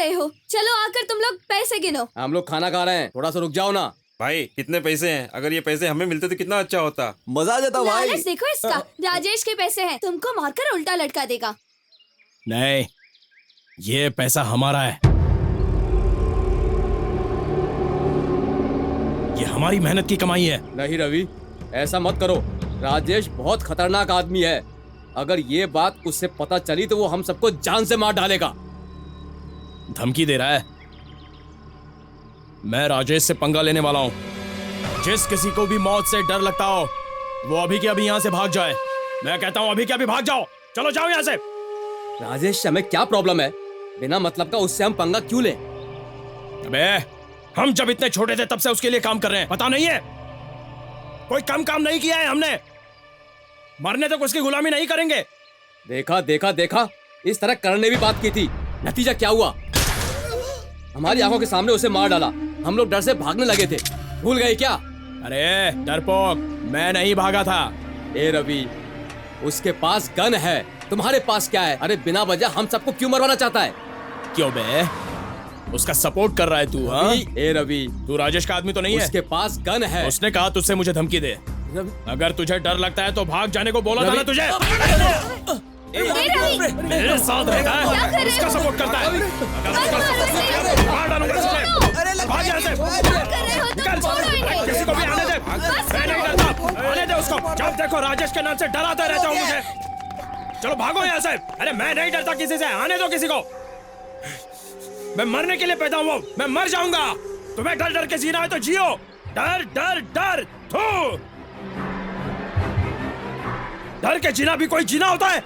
रहे हो? चलो आकर तुम लोग पैसे गिनो। हम लोग खाना खा रहे हैं, थोड़ा सा रुक जाओ ना। भाई कितने पैसे हैं? अगर ये पैसे हमें मिलते तो कितना अच्छा होता। मजा आ जाता भाई। लालच देखो इसका। राजेश के पैसे हैं, तुमको मारकर उल्टा लटका देगा। नहीं, ये पैसा हमारा है। ये हमारी मेहनत की कमाई है। नहीं रवि, ऐसा मत करो। राजेश बहुत खतरनाक आदमी है। अगर ये बात उससे पता चली तो वो हम सबको जान से मार डालेगा। धमकी दे रहा है? मैं राजेश से पंगा लेने वाला हूं। जिस किसी को भी मौत से डर लगता हो वो अभी के अभी यहां से भाग जाए। मैं कहता हूं अभी के अभी भाग जाओ। चलो जाओ यहां से। राजेश से हमें क्या प्रॉब्लम है? बिना मतलब का उससे हम पंगा क्यों लें? अबे, हम जब इतने छोटे थे तब से उसके लिए काम कर रहे हैं, पता नहीं है? कोई कम काम नहीं किया है हमने। मरने तक उसकी गुलामी नहीं करेंगे। देखा देखा देखा, इस तरह करण ने भी बात की थी। नतीजा क्या हुआ? हमारी आंखों के सामने उसे मार डाला। हम लोग डर से भागने लगे थे, भूल गए क्या? अरे डरपोक, मैं नहीं भागा था। ए रवि, उसके पास गन है, तुम्हारे पास क्या है? अरे बिना वजह हम सबको क्यों मरवाना चाहता है? क्यों बे? उसका सपोर्ट कर रहा है तू? हाँ? ए रवि, तू राजेश का आदमी तो नहीं है? उसके पास गन है। उसने कहा तुझसे मुझे धमकी दे। अगर तुझे डर लगता है तो भाग जाने को बोला था ना तुझे। मेरे साथ रहता है, उसका सपोर्ट करता है। अगर उसका सपोर्ट करता है तो मार डालूंगा तुझे। भाग यहाँ से, निकल। किसी को भी आने दे, मैं नहीं डरता। आने दे उसको। जब देखो राजेश के नाम से डराता रहता हूँ मुझे। चलो भागो यहाँ से। अरे मैं नहीं डरता किसी से, आने दो किसी को। मैं मरने के लिए पैदा हुआ, मैं मर जाऊंगा। तुम्हें डर डर के जीना है तो जियो। डर डर डर, थू। डर के जीना भी कोई जीना होता है?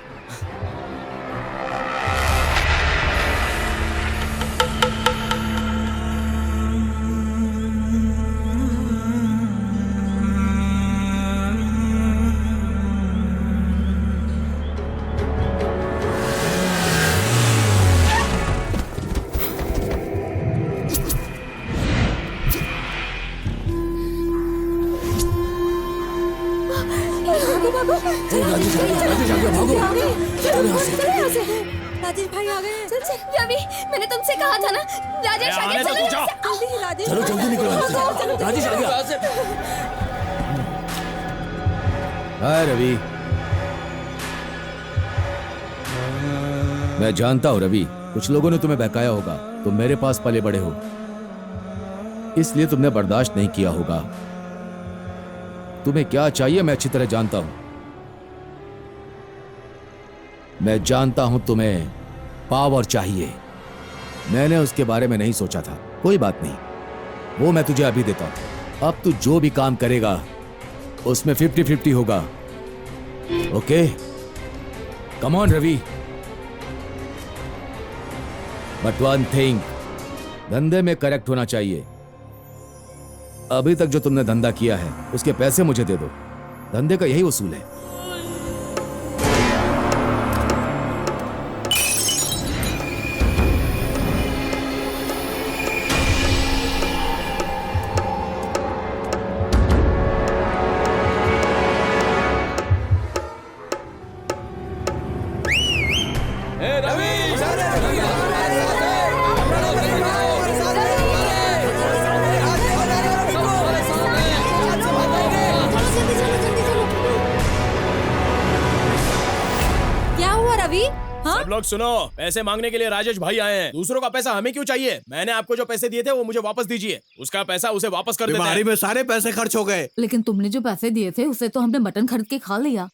राजेश भाई आ गए। चल चल रवि, मैंने तुमसे कहा था ना, राजेश आ गया। चलो चलो जल्दी निकलो। राजेश आ गया। हाय रवि, मैं जानता हूं रवि, कुछ लोगों ने तुम्हें बहकाया होगा। तुम मेरे पास पले बड़े हो, इसलिए तुमने बर्दाश्त नहीं किया होगा। तुम्हें क्या चाहिए मैं अच्छी तरह जानता हूं। मैं जानता हूं तुम्हें पावर चाहिए। मैंने उसके बारे में नहीं सोचा था। कोई बात नहीं, वो मैं तुझे अभी देता हूं। अब तू जो भी काम करेगा उसमें 50-50 होगा। Okay, come on Ravi. But one thing, धंधे में करेक्ट होना चाहिए। अभी तक जो तुमने धंधा किया है उसके पैसे मुझे दे दो। धंधे का यही उसूल है। सब लोग सुनो, पैसे मांगने के लिए राजेश भाई आए हैं। दूसरों का पैसा हमें क्यों चाहिए? मैंने आपको जो पैसे दिए थे वो मुझे वापस दीजिए। उसका पैसा उसे वापस कर देते हैं। बीमारी में सारे पैसे खर्च हो गए। लेकिन तुमने जो पैसे दिए थे उसे तो हमने मटन खरीद के खा लिया।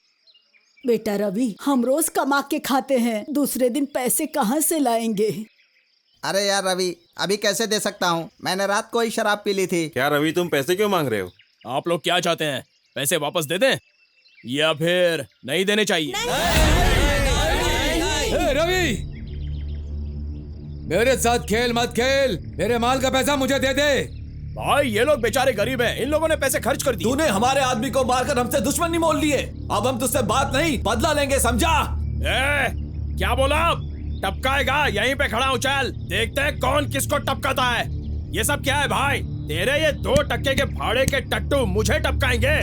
बेटा रवि, हम रोज कमा के खाते हैं, दूसरे दिन पैसे कहाँ से लाएंगे? अरे यार रवि, अभी कैसे दे सकता हूँ? मैंने रात को ही शराब पी ली थी। क्या रवि, तुम पैसे क्यों मांग रहे हो? आप लोग क्या चाहते हैं? पैसे वापस दे दें या फिर नहीं देने चाहिए? रवि, मेरे साथ खेल मत खेल। मेरे माल का पैसा मुझे दे दे। भाई ये लोग बेचारे गरीब हैं, इन लोगों ने पैसे खर्च कर दिए। तूने हमारे आदमी को मारकर हमसे दुश्मनी मोल लिए। अब हम तुझसे बात नहीं, बदला लेंगे, समझा? क्या बोला? टपकाएगा? यहीं पे खड़ा हूँ, चल देखते हैं कौन किसको टपकाता है। ये सब क्या है भाई? तेरे ये 2 टक्के के भाड़े के टट्टू मुझे टपकाएंगे?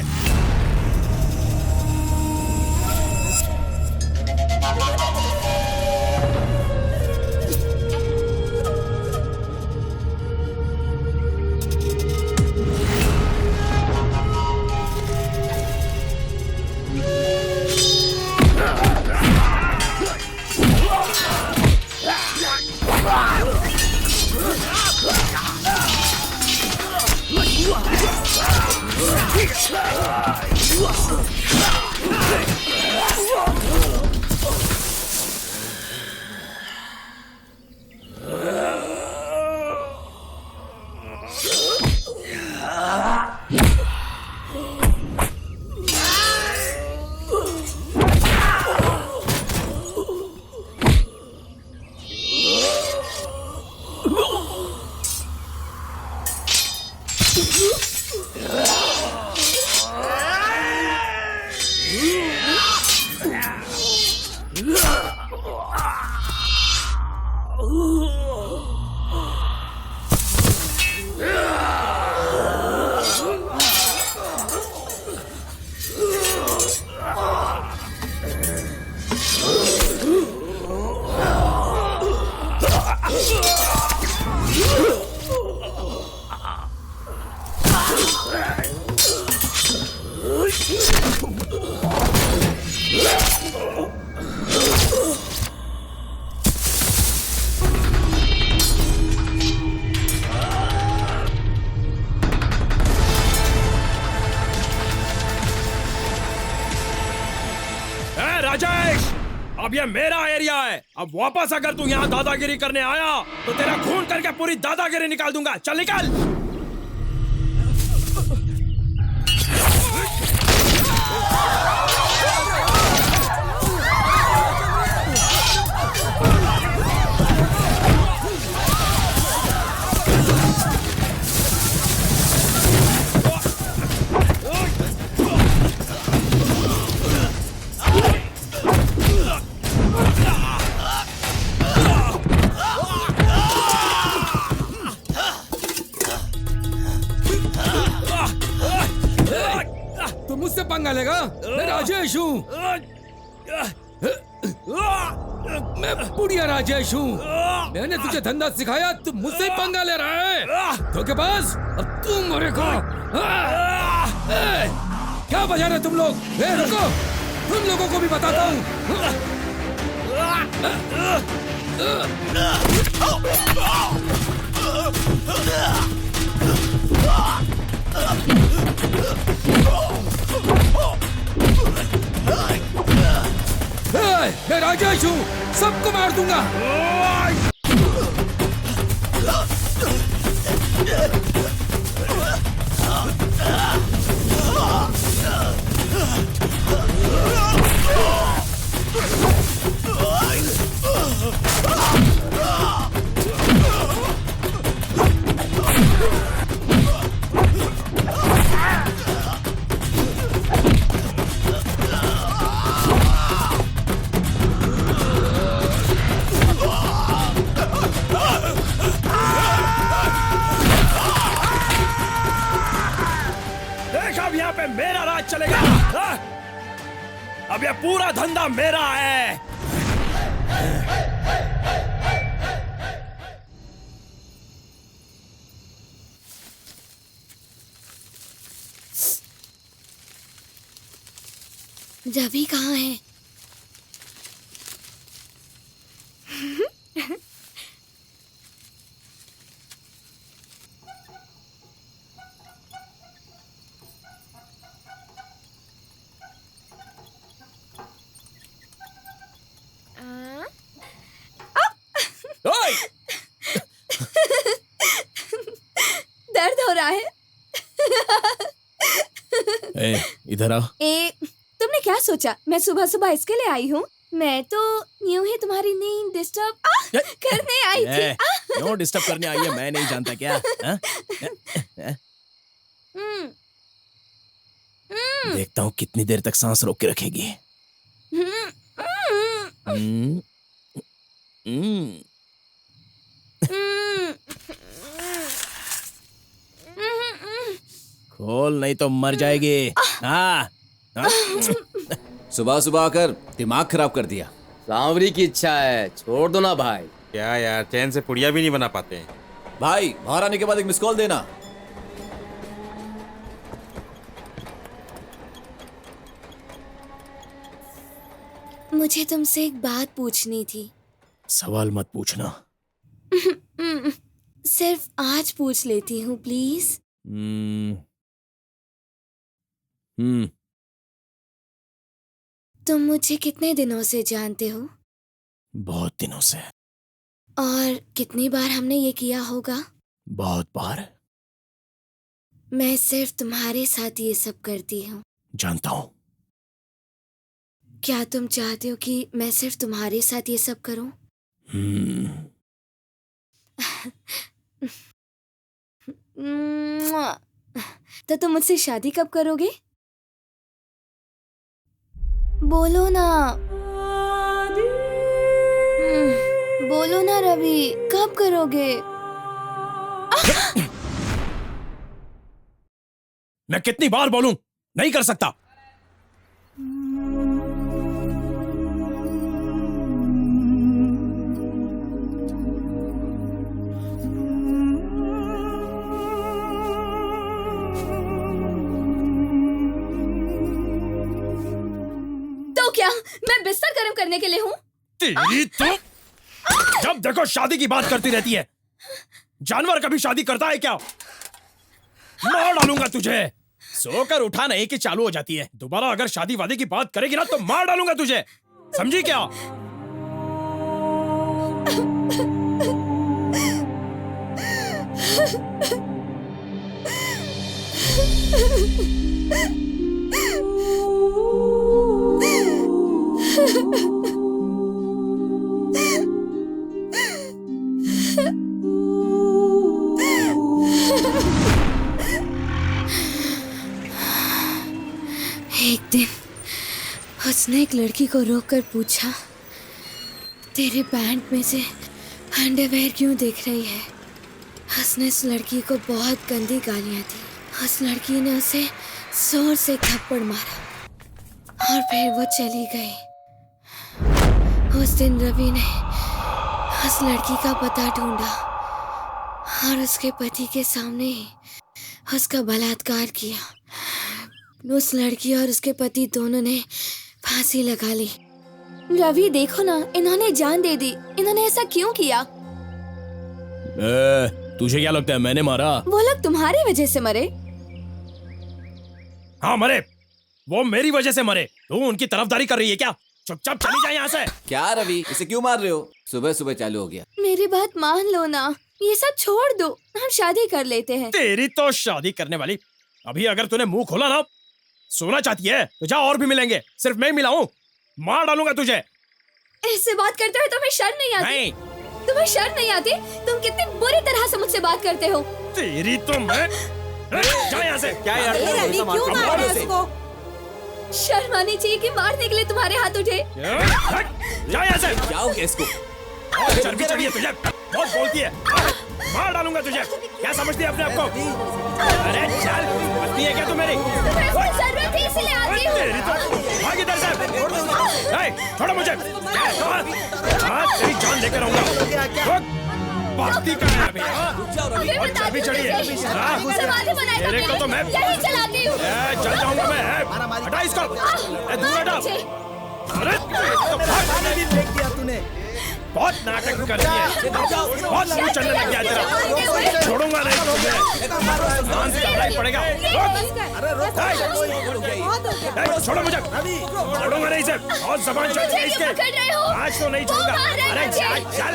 ए राजेश, अब ये मेरा एरिया है। अब वापस अगर तू यहाँ दादागिरी करने आया तो तेरा खून करके पूरी दादागिरी निकाल दूंगा। चल निकल। तुम मुझसे पंगा लेगा? मैं राजेश हूँ। मैं बुढ़िया राजेश हूँ। मैंने तुझे धंधा सिखाया, तू मुझसे ही पंगा ले रहा है। धोखेबाज, अब तू मरेगा। क्या बजा रहे तुम लोग? रुको, तुम लोगों को भी बताता हूँ। मैं राजेश हूँ, सबको मार दूंगा। अब यहाँ पे मेरा राज चलेगा। अब ये पूरा धंधा मेरा है। रवि कहाँ है? दर्द हो रहा है? इधर आ। तुमने क्या सोचा मैं सुबह सुबह इसके लिए आई हूँ? मैं तो यूं ही तुम्हारी नींद डिस्टर्ब करने आई थी। क्यों डिस्टर्ब करने आई है? मैं नहीं जानता क्या? देखता हूँ कितनी देर तक सांस रोक के रखेगी। खोल नहीं तो मर जाएगी। हाँ। सुबह सुबह आकर दिमाग खराब कर दिया। सांवरी की इच्छा है, छोड़ दो ना भाई। क्या यार, चैन से पुड़िया भी नहीं बना पाते हैं। भाई बाहर आने के बाद एक मिस कॉल देना। मुझे तुमसे एक बात पूछनी थी। सवाल मत पूछना। सिर्फ आज पूछ लेती हूँ प्लीज। तुम मुझे कितने दिनों से जानते हो? बहुत दिनों से। और कितनी बार हमने ये किया होगा? बहुत बार। मैं सिर्फ तुम्हारे साथ ये सब करती हूँ। जानता हूँ। क्या तुम चाहते हो कि मैं सिर्फ तुम्हारे साथ ये सब करूं? तो तुम मुझसे शादी कब करोगे? बोलो ना। बोलो ना रवि, कब करोगे? मैं कितनी बार बोलूं? नहीं कर सकता। तो क्या मैं बिस्तर गर्म करने के लिए हूँ? तेरी तो जब देखो शादी की बात करती रहती है। जानवर कभी शादी करता है क्या? मार डालूंगा तुझे। सोकर उठा नहीं कि चालू हो जाती है। दोबारा अगर शादी वादी की बात करेगी ना तो मार डालूंगा तुझे। समझी क्या? एक दिन उसने एक लड़की को रोककर पूछा, तेरे पैंट में से अंडरवेयर क्यों दिख रही है? उसने उस लड़की को बहुत गंदी गालियां दी। उस लड़की ने उसे जोर से थप्पड़ मारा और फिर वो चली गई। उस दिन रवि ने उस लड़की का पता ढूंढा और उसके पति के सामने ही उसका बलात्कार किया। उस लड़की और उसके पति दोनों ने फांसी लगा ली। रवि देखो ना, इन्होंने जान दे दी। इन्होंने ऐसा क्यों किया? तुझे क्या लगता है मैंने मारा? वो लोग तुम्हारी वजह से मरे। हाँ मरे, वो मेरी वजह से मरे। तू उनकी तरफदारी कर रही है क्या? चुपचाप चली जाए यहाँ से। क्या रवि, इसे क्यों मार रहे हो? सुबह सुबह चालू हो गया। मेरी बात मान लो ना, ये सब छोड़ दो, हम शादी कर लेते हैं। तेरी तो शादी करने वाली। अभी अगर तूने मुंह खोला ना, सोना चाहती है तो जा, और भी मिलेंगे। सिर्फ मैं मिलाऊं, मार डालूंगा तुझे। ऐसे बात करते हो तुम्हें शर्म नहीं आती? नहीं। तुम्हें शर्म नहीं आती? तुम कितनी बुरी तरह से मुझसे बात करते हो। तेरी तो मैं जा यहाँ से। क्या यार, क्यों मार रहे हो उसको? शर्म आनी चाहिए कि मारने के लिए तुम्हारे हाथ उठे। जा यहाँ से। क्या हो गया इसको? चर्बी चढ़ी है तुझे, बहुत बोलती है। मार डालूंगा तुझे। क्या समझती है अपने आप को? अरे चल, पत्नी है क्या तू मेरी? तुम्हें कोई जरूरत है इसलिए आती हूँ। तेरी तो भाग इधर से। छोड़ो मुझे। तेरी जान लेकर आऊंगा। बाती कर रहा है अभी। और चर्बी चढ़ी है। तेरे को तो मैं यही चलाती हूँ। चल जाऊंगा मैं। हटा इसको, दूर हटा। अरे तो भाग। तूने बहुत नाटक कर रही है। बहुत मुंह चलने लग गया तेरा। छोड़ूंगा नहीं तुझे। ध्यान से करना ही पड़ेगा। छोड़ो मुझे। छोड़ूंगा नहीं इसे। बहुत जबान चलती है इसके। आज तो नहीं छोड़ूंगा। अरे चल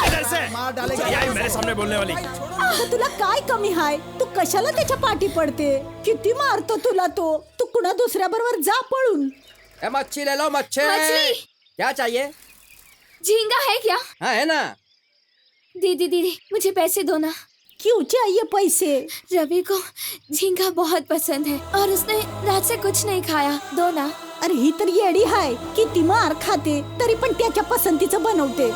इधर से। यही मेरे सामने बोलने वाली। तुला काय कमी हाय? तू कशाला त्याच्या पाठी पडते? किती मारतो तुला तो? तू कुणा दुसऱ्या बरोबर जा पळून। मच्छी ले लो, मच्छी। क्या चाहिए? झींगा है क्या? हाँ है ना। दीदी मुझे पैसे दो ना। क्यों चाहिए पैसे? रवि को झींगा बहुत पसंद है और उसने रात से कुछ नहीं खाया। दो ना। अरे ही तर येडी हाय, किती मार खाते तरी पण त्याच्या पसंतीचं बनवते।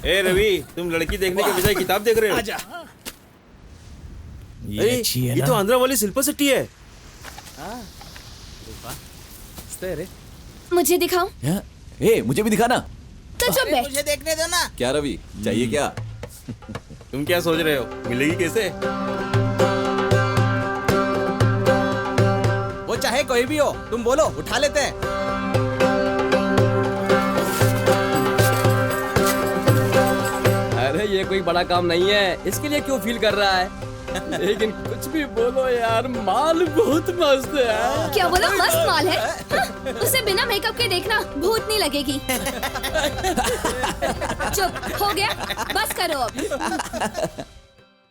ए रवि, तुम लड़की देखने के बजाय किताब देख रहे हो? ये अच्छी है ये ना? तो आंध्रा वाली शिल्पा शेट्टी है। मुझे दिखाओ। ए, मुझे भी दिखाना। तो चुप बैठ। मुझे देखने दो ना। क्या रवि, चाहिए क्या? तुम क्या सोच रहे हो, मिलेगी कैसे? वो चाहे कोई भी हो, तुम बोलो, उठा लेते हैं। अरे ये कोई बड़ा काम नहीं है, इसके लिए क्यों फील कर रहा है? लेकिन कुछ भी बोलो यार, माल बहुत मस्त है। क्या बोला? मस्त माल है। हाँ, उसे बिना मेकअप के देखना भूत नहीं लगेगी। चुप हो गया, बस करो अब।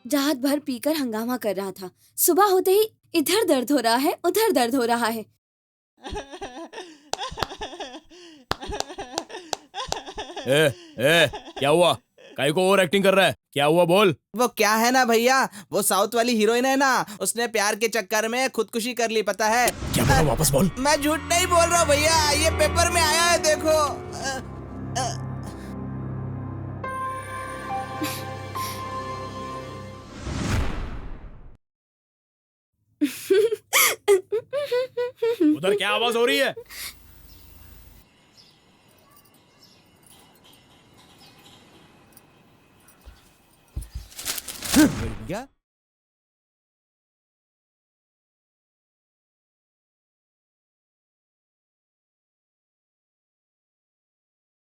रात भर पीकर हंगामा कर रहा था, सुबह होते ही इधर दर्द हो रहा है, उधर दर्द हो रहा है। क्या हुआ? काहे को ओवर एक्टिंग कर रहा है? क्या हुआ बोल? वो क्या है ना भैया, वो साउथ वाली हीरोइन है ना, उसने प्यार के चक्कर में खुदकुशी कर ली, पता है? क्या बोला? वापस बोल। मैं झूठ नहीं बोल रहा हूँ भैया, ये पेपर में आया है, देखो। उधर क्या आवाज हो रही है? क्या